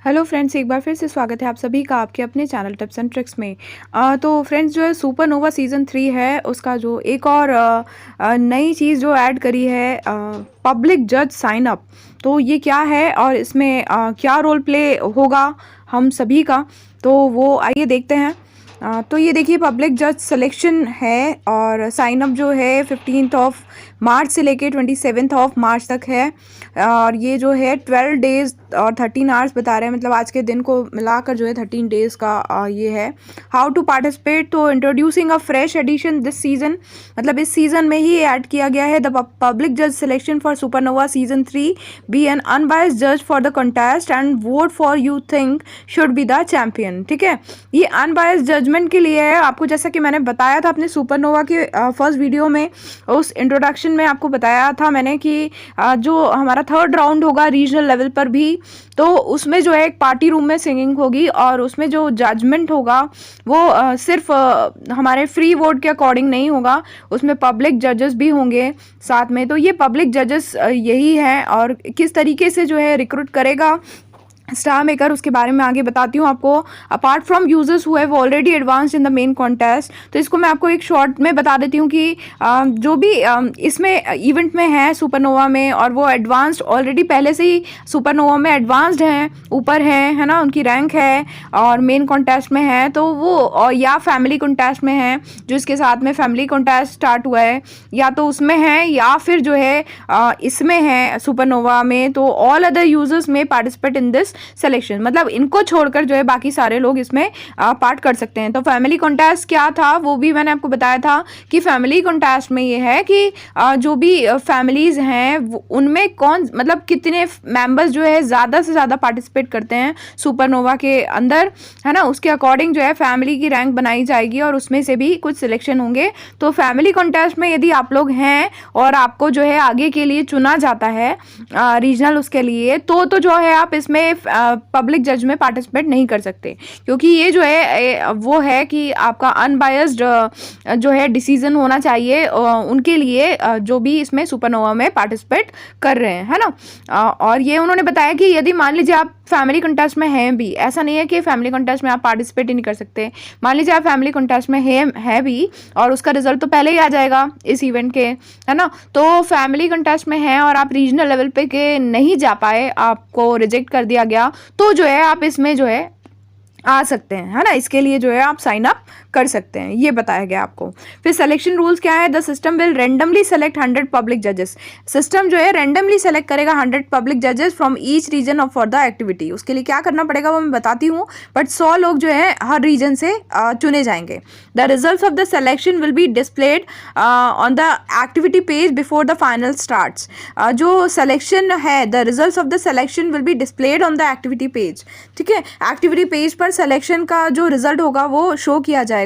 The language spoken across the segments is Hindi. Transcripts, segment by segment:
हेलो फ्रेंड्स, एक बार फिर से स्वागत है आप सभी का आपके अपने चैनल टिप्स एंड ट्रिक्स में। तो फ्रेंड्स, जो है सुपरनोवा सीज़न 3 है, उसका जो एक और नई चीज़ जो ऐड करी है, पब्लिक जज साइन अप। तो ये क्या है और इसमें क्या रोल प्ले होगा हम सभी का, तो वो आइए देखते हैं। तो ये देखिए, पब्लिक जज सिलेक्शन है और साइन अप जो है 15 ऑफ मार्च से लेके 27 ऑफ मार्च तक है। और ये जो है 12 डेज और 13 आवर्स बता रहे हैं, मतलब आज के दिन को मिलाकर जो है 13 डेज का ये है। हाउ टू पार्टिसिपेट, तो introducing a fresh edition this season, मतलब इस सीजन में ही ऐड किया गया है। द पब्लिक जज selection for Supernova season 3 be an unbiased जज for the contest and vote for you think should be the champion. ठीक है, ये अनबायस्ड जजमेंट के लिए है आपको, जैसा कि मैंने बताया था अपने सुपरनोवा के फर्स्ट वीडियो में, उस इंट्रोडक्शन में आपको बताया था मैंने कि जो हमारा थर्ड राउंड होगा रीजनल लेवल पर भी, तो उसमें जो है एक पार्टी रूम में सिंगिंग होगी और उसमें जो जजमेंट होगा वो सिर्फ हमारे फ्री वोट के अकॉर्डिंग नहीं होगा, उसमें पब्लिक जजेस भी होंगे साथ में। तो ये पब्लिक जजेस यही हैं और किस तरीके से जो है रिक्रूट करेगा स्टार मेकर, उसके बारे में आगे बताती हूँ आपको। Apart from users who have already advanced in the main contest, तो इसको मैं आपको एक शॉर्ट में बता देती हूँ कि जो भी इसमें इवेंट में है सुपरनोवा में, और वो एडवांस्ड ऑलरेडी पहले से ही सुपरनोवा में एडवांस्ड हैं, ऊपर हैं, है ना, उनकी रैंक है और मेन कॉन्टेस्ट में है, तो वो या फैमिली कॉन्टेस्ट में है, जो इसके साथ में फैमिली कॉन्टेस्ट स्टार्ट हुआ है, या तो उसमें है या फिर जो है इसमें है सुपरनोवा में। तो ऑल अदर यूजर्स में पार्टिसिपेट इन दिस सिलेक्शन, मतलब इनको छोड़कर जो है बाकी सारे लोग इसमें पार्ट कर सकते हैं। तो फैमिली कॉन्टेस्ट क्या था वो भी मैंने आपको बताया था कि फैमिली कॉन्टेस्ट में ये है कि जो भी फैमिलीज हैं उनमें कौन, मतलब कितने मेंबर्स जो है ज़्यादा से ज़्यादा पार्टिसिपेट करते हैं सुपरनोवा के अंदर, है ना, उसके अकॉर्डिंग जो है फैमिली की रैंक बनाई जाएगी और उसमें से भी कुछ सिलेक्शन होंगे। तो फैमिली कॉन्टेस्ट में यदि आप लोग हैं और आपको जो है आगे के लिए चुना जाता है रीजनल उसके लिए, तो जो है आप इसमें पब्लिक जज में पार्टिसिपेट नहीं कर सकते, क्योंकि ये जो है वो है कि आपका अनबायस्ड जो है डिसीजन होना चाहिए उनके लिए जो भी इसमें सुपरनोवा में पार्टिसिपेट कर रहे हैं, है ना। और ये उन्होंने बताया कि यदि मान लीजिए आप फैमिली कंटेस्ट में हैं भी, ऐसा नहीं है कि फैमिली कंटेस्ट में आप पार्टिसिपेट ही नहीं कर सकते, मान लीजिए आप फैमिली कंटेस्ट में है भी और उसका रिजल्ट तो पहले ही आ जाएगा इस इवेंट के, है ना। तो फैमिली कंटेस्ट में है और आप रीजनल लेवल पे के नहीं जा पाए, आपको रिजेक्ट कर दिया गया, तो जो है आप इसमें जो है आ सकते हैं, है ना, इसके लिए जो है आप साइन अप कर सकते हैं, ये बताया गया आपको। फिर सिलेक्शन रूल्स क्या है, the system will randomly select 100 public जजेस, सिस्टम जो है रैंडमली सेलेक्ट करेगा 100 पब्लिक जजेस from each reason of for the activity. उसके लिए क्या करना पड़ेगा वो मैं बताती हूँ, बट 100 लोग जो है हर रीजन से चुने जाएंगे। The result of the selection will be displayed on the activity page before the final starts. जो सिलेक्शन है, the result of the selection will be displayed on the activity page. ठीक है, एक्टिविटी पेज पर सिलेक्शन का जो रिजल्ट होगा वो शो किया जाएगा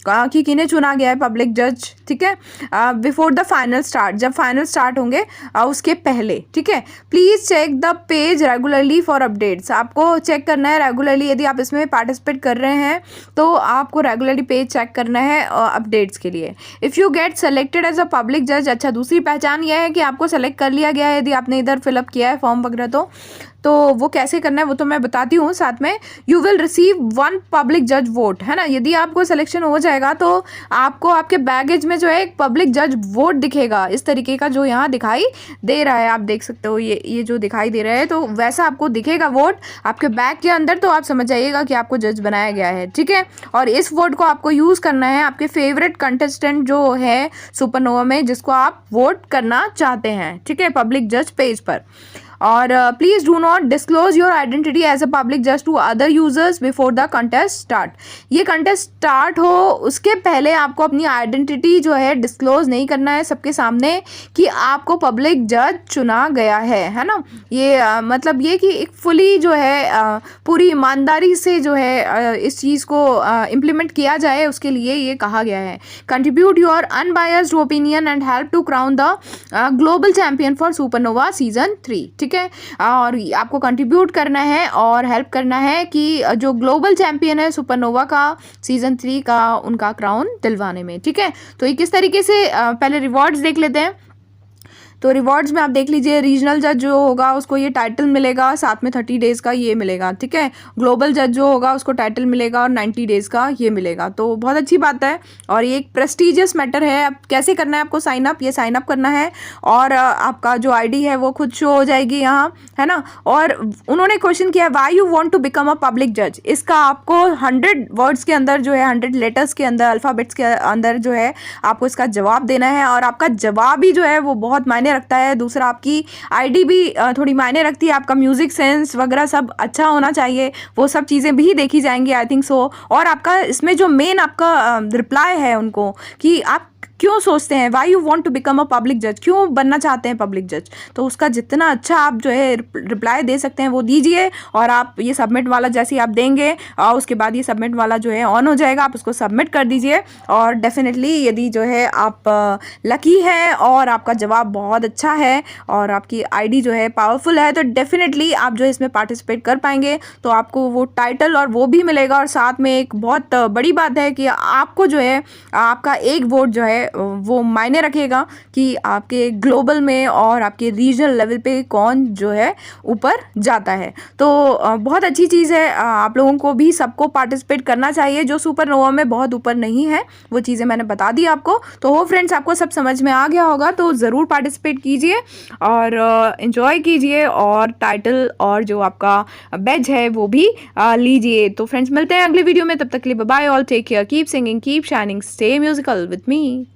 कि किन्हें चुना गया है पब्लिक जज। ठीक है, बिफोर द फाइनल स्टार्ट, जब फाइनल स्टार्ट होंगे उसके पहले। ठीक है, please check the page regularly for updates, आपको चेक करना है रेगुलरली, यदि आप इसमें पार्टिसिपेट कर रहे हैं तो आपको रेगुलरली पेज चेक करना है अपडेट्स के लिए। If you get selected as a public जज, अच्छा दूसरी पहचान यह है कि आपको सेलेक्ट कर लिया गया है यदि आपने इधर फिलअप किया है फॉर्म वगैरह, तो वो कैसे करना है वो तो मैं बताती हूँ साथ में। यू विल रिसीव 1 पब्लिक जज वोट, है ना, यदि आपको सिलेक्शन हो जाएगा तो आपको आपके बैगेज में जो है एक पब्लिक जज वोट दिखेगा, इस तरीके का जो यहाँ दिखाई दे रहा है, आप देख सकते हो ये जो दिखाई दे रहा है, तो वैसा आपको दिखेगा वोट आपके बैग के अंदर, तो आप समझ जाइएगा कि आपको जज बनाया गया है। ठीक है, और इस वोट को आपको यूज़ करना है आपके फेवरेट कंटेस्टेंट जो है सुपरनोवा में, जिसको आप वोट करना चाहते हैं। ठीक है, पब्लिक जज पेज पर। और please do not disclose your identity as a public जज to other users before the contest start. ये कंटेस्ट स्टार्ट हो उसके पहले आपको अपनी आइडेंटिटी जो है डिस्क्लोज नहीं करना है सबके सामने कि आपको पब्लिक जज चुना गया है ना। ये मतलब ये कि एक फुली जो है पूरी ईमानदारी से जो है इस चीज़ को इम्प्लीमेंट किया जाए, उसके लिए ये कहा गया है। Contribute your unbiased opinion and help to crown the global champion for Supernova season 3। ठीक है, और आपको कंट्रीब्यूट करना है और हेल्प करना है कि जो ग्लोबल चैंपियन है सुपरनोवा का सीजन 3 का, उनका क्राउन दिलवाने में। ठीक है, तो ये किस तरीके से, पहले रिवॉर्ड्स देख लेते हैं। तो रिवॉर्ड्स में आप देख लीजिए, रीजनल जज जो होगा उसको ये टाइटल मिलेगा, साथ में 30 डेज़ का ये मिलेगा, ठीक है। ग्लोबल जज जो होगा उसको टाइटल मिलेगा और 90 डेज़ का ये मिलेगा, तो बहुत अच्छी बात है। और ये एक प्रेस्टिजियस मैटर है। अब कैसे करना है आपको साइन अप, ये साइन अप करना है और आपका जो आईडी है वो खुद शो हो जाएगी यहाँ, है ना। और उन्होंने क्वेश्चन किया why you want to become a public जज। इसका आपको 100 वर्ड्स के अंदर जो है, 100 लेटर्स के अंदर, अल्फ़ाबेट्स के अंदर जो है आपको इसका जवाब देना है। और आपका जवाब ही जो है वो बहुत मायने रखता है। दूसरा, आपकी आईडी भी थोड़ी मायने रखती है। आपका म्यूज़िक सेंस वगैरह सब अच्छा होना चाहिए, वो सब चीज़ें भी देखी जाएंगी, आई थिंक सो। और आपका इसमें जो मेन आपका रिप्लाई है उनको कि आप क्यों सोचते हैं, why you want to become a public जज, क्यों बनना चाहते हैं पब्लिक जज, तो उसका जितना अच्छा आप जो है रिप्लाई दे सकते हैं वो दीजिए। और आप ये सबमिट वाला जैसे ही आप देंगे और उसके बाद ये सबमिट वाला जो है ऑन हो जाएगा, आप उसको सबमिट कर दीजिए। और डेफिनेटली यदि जो है आप लकी हैं और आपका जवाब बहुत अच्छा है और आपकी आईडी जो है पावरफुल है, तो डेफिनेटली आप जो है इसमें पार्टिसिपेट कर पाएंगे। तो आपको वो टाइटल और वो भी मिलेगा। और साथ में एक बहुत बड़ी बात है कि आपको जो है आपका एक वोट जो है वो मायने रखेगा कि आपके ग्लोबल में और आपके रीजनल लेवल पे कौन जो है ऊपर जाता है। तो बहुत अच्छी चीज़ है। आप लोगों को भी सबको पार्टिसिपेट करना चाहिए। जो सुपरनोवा में बहुत ऊपर नहीं है वो चीज़ें मैंने बता दी आपको। तो हो फ्रेंड्स, आपको सब समझ में आ गया होगा, तो ज़रूर पार्टिसिपेट कीजिए और इन्जॉय कीजिए और टाइटल और जो आपका बैज है वो भी लीजिए। तो फ्रेंड्स, मिलते हैं अगले वीडियो में, तब तक के लिए bye all, take care, keep singing, keep shining, stay musical with me.